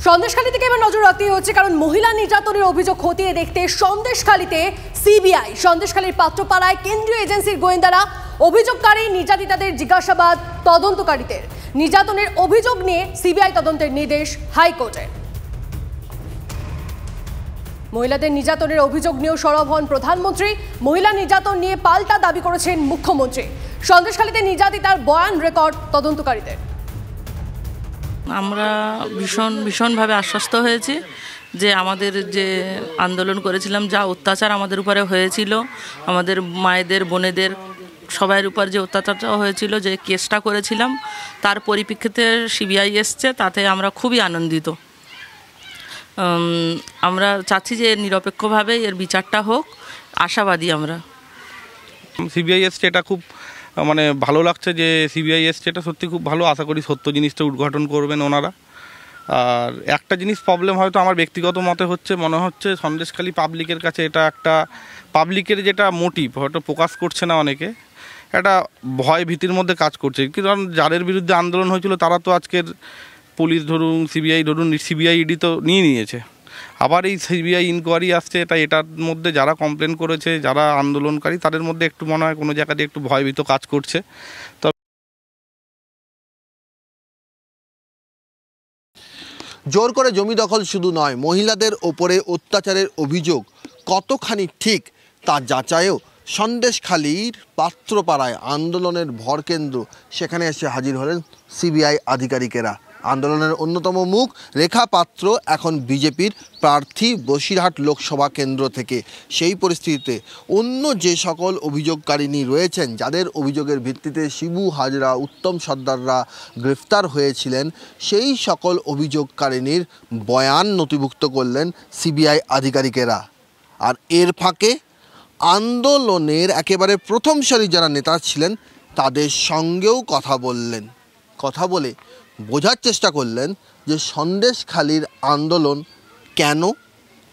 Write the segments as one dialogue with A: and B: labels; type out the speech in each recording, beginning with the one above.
A: সন্দেশখালী থেকে এবার নজর রাখতে হচ্ছে, কারণ মহিলা নির্যাতনের অভিযোগ খতিয়ে দেখতে সন্দেশখালীতে সিবিআই, সন্দেশখালীর পাত্রপাড়ায় কেন্দ্রীয় এজেন্সির গোয়েন্দারা অভিযোগকারী নির্যাতিতাদের জিজ্ঞাসাবাদ তদন্তকারীদের। নির্যাতনের অভিযোগ নিয়ে সিবিআই তদন্তের নির্দেশ হাইকোর্টের। মহিলাদের নির্যাতনের অভিযোগ নিয়েও সরব হন প্রধানমন্ত্রী। মহিলা নির্যাতন নিয়ে পাল্টা দাবি করেছেন মুখ্যমন্ত্রী। সন্দেশখালীতে নির্যাতিতার বয়ান রেকর্ড তদন্তকারীদের।
B: আমরা ভীষণভাবে আশ্বস্ত হয়েছি যে আমাদের যে আন্দোলন করেছিলাম, যা অত্যাচার আমাদের উপরে হয়েছিল, আমাদের মায়েদের বোনেদের সবার উপর যে অত্যাচারটা হয়েছিল, যে কেসটা করেছিলাম, তার পরিপ্রেক্ষিতে সিবিআই এসছে, তাতে আমরা খুবই আনন্দিত। আমরা চাচ্ছি যে নিরপেক্ষভাবে এর বিচারটা হোক, আশাবাদী আমরা।
C: সিবিআই এসছে, এটা খুব ভালো লাগছে যে সিবিআই এসছে, এটা সত্যি খুব ভালো। আশা করি সত্য জিনিসটা উদ্ঘাটন করবেন ওনারা। আর একটা জিনিস প্রবলেম হয়তো আমার ব্যক্তিগত মতে মনে হচ্ছে সন্দেশখালী পাবলিকের কাছে এটা একটা পাবলিকের যেটা মোটিভ হয়তো প্রকাশ করছে না, অনেকে একটা ভয় ভীতির মধ্যে কাজ করছে। কারণ যাদের বিরুদ্ধে আন্দোলন হয়েছিল তারা তো আজকের পুলিশ ধরুন, সিবিআই ধরুন, সিবিআই ইডি তো নিয়েছে। আবার এই সিবিআই ইনকোয়ারি আসছে, তাই এটার মধ্যে যারা কমপ্লেন করেছে, যারা আন্দোলনকারী, তাদের মধ্যে একটু মনে হয় কোনো জায়গাতে একটু ভয়ভীত কাজ করছে।
D: জোর করে জমি দখল শুধু নয়, মহিলাদের ওপরে অত্যাচারের অভিযোগ কতখানি ঠিক তা যাচাইও সন্দেশখালীর পাত্রপাড়ায় আন্দোলনের ভরকেন্দ্র, সেখানে এসে হাজির হলেন সিবিআই আধিকারিকেরা। আন্দোলনের অন্যতম মুখ রেখা পাত্র এখন বিজেপির প্রার্থী বসিরহাট লোকসভা কেন্দ্র থেকে। সেই পরিস্থিতিতে অন্য যে সকল অভিযোগকারিনী রয়েছেন, যাদের অভিযোগের ভিত্তিতে শিবু হাজরা, উত্তম সর্দাররা গ্রেফতার হয়েছিলেন, সেই সকল অভিযোগকারিনীর বয়ান নথিভুক্ত করলেন সিবিআই আধিকারিকেরা। আর এর ফাঁকে আন্দোলনের একেবারে প্রথম সারির যারা নেতা ছিলেন তাদের সঙ্গেও কথা বললেন। কথা বলে বোঝার চেষ্টা করলেন যে সন্দেশখালীর আন্দোলন কেন,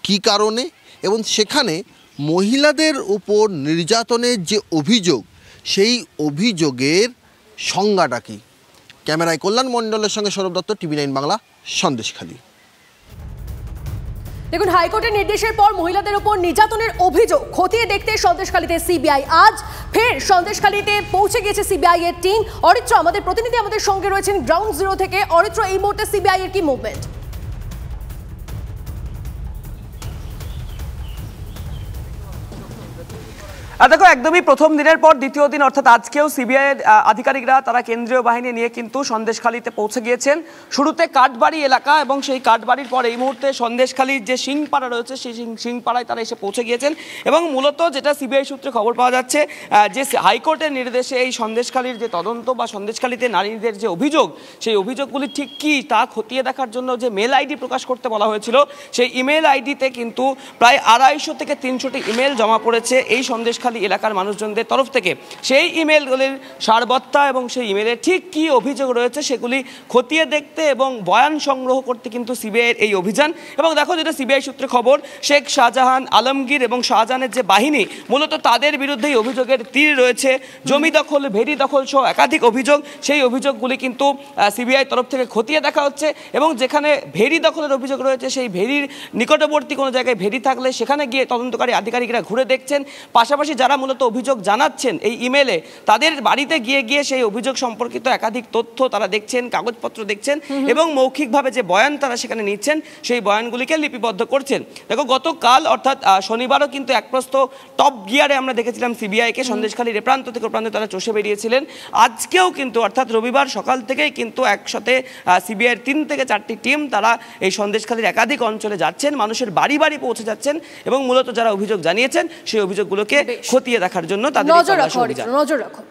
D: কী কারণে, এবং সেখানে মহিলাদের উপর নির্যাতনের যে অভিযোগ, সেই অভিযোগের সংজ্ঞাটা কী। ক্যামেরায় কল্যাণ মণ্ডলের সঙ্গে সৌরভ দত্ত, টিভি9 বাংলা, সন্দেশখালী।
A: দেখুন, হাইকোর্টের নির্দেশের পর মহিলাদের উপর নির্যাতনের অভিযোগ খতিয়ে দেখতে সন্দেশখালীতে সিবিআই। আজ ফের সন্দেশখালীতে পৌঁছে গিয়েছে সিবিআই এর টিম। অরিত্র, আমাদের প্রতিনিধি আমাদের সঙ্গে রয়েছেন গ্রাউন্ড জিরো থেকে। অরিত্র, এই মুহূর্তে সিবিআই এর কি মুভমেন্ট?
E: দেখো, একদমই প্রথম দিনের পর দ্বিতীয় দিন অর্থাৎ আজকেও সিবিআই আধিকারিকরা তারা কেন্দ্রীয় বাহিনী নিয়ে কিন্তু সন্দেশখালীতে পৌঁছে গিয়েছেন। শুরুতে কাঠবাড়ি এলাকা এবং সেই কাঠবাড়ির পর এই মুহূর্তে সন্দেশখালীর যে সিংপাড়া রয়েছে, সেই সিংপাড়ায় তারা এসে পৌঁছে গিয়েছেন। এবং মূলত যেটা সিবিআই সূত্রে খবর পাওয়া যাচ্ছে, যে হাইকোর্টের নির্দেশে এই সন্দেশখালীর যে তদন্ত বা সন্দেশখালীতে নারীদের যে অভিযোগ, সেই অভিযোগগুলি ঠিক কী তা খতিয়ে দেখার জন্য যে মেল আইডি প্রকাশ করতে বলা হয়েছিল, সেই ইমেল আইডিতে কিন্তু প্রায় 250 থেকে 300টি ইমেল জমা পড়েছে এই সন্দেশখালী এলাকার মানুষজনদের তরফ থেকে। সেই ইমেলগুলির সারবত্তা এবং সেই ইমেলে ঠিক কী অভিযোগ রয়েছে সেগুলি খতিয়ে দেখতে এবং বয়ান সংগ্রহ করতে কিন্তু সিবিআইয়ের এই অভিযান। এবং দেখো, যেটা সিবিআই সূত্রে খবর, শেখ শাহজাহান আলমগীর এবং শাহজাহানের যে বাহিনী, মূলত তাদের বিরুদ্ধেই অভিযোগের তীর রয়েছে। জমি দখল, ভেড়ি দখল সহ একাধিক অভিযোগ, সেই অভিযোগগুলি কিন্তু সিবিআই তরফ থেকে খতিয়ে দেখা হচ্ছে। এবং যেখানে ভেড়ি দখলের অভিযোগ রয়েছে, সেই ভেড়ির নিকটবর্তী কোনো জায়গায় ভেড়ি থাকলে সেখানে গিয়ে তদন্তকারী আধিকারিকরা ঘুরে দেখছেন। পাশাপাশি যারা মূলত অভিযোগ জানাচ্ছেন এই ইমেলে, তাদের বাড়িতে গিয়ে সেই অভিযোগ সম্পর্কিত একাধিক তথ্য তারা দেখছেন, কাগজপত্র দেখছেন এবং মৌখিকভাবে যে বয়ান তারা সেখানে নিচ্ছেন, সেই বয়ানগুলিকে লিপিবদ্ধ করছেন। দেখো, গতকাল অর্থাৎ শনিবারও কিন্তু একপ্রস্থ টপ গিয়ারে আমরা দেখেছিলাম সিবিআইকে। সন্দেশখালীর এ প্রান্ত থেকে ও প্রান্তে তারা চষে বেরিয়েছিলেন। আজকেও কিন্তু অর্থাৎ রবিবার সকাল থেকেই কিন্তু একসাথে সিবিআইয়ের 3 থেকে 4টি টিম তারা এই সন্দেশখালীর একাধিক অঞ্চলে যাচ্ছেন, মানুষের বাড়ি বাড়ি পৌঁছে যাচ্ছেন এবং মূলত যারা অভিযোগ জানিয়েছেন সেই অভিযোগগুলোকে খতিয়ে দেখার জন্য তাদের
A: নজর রাখো।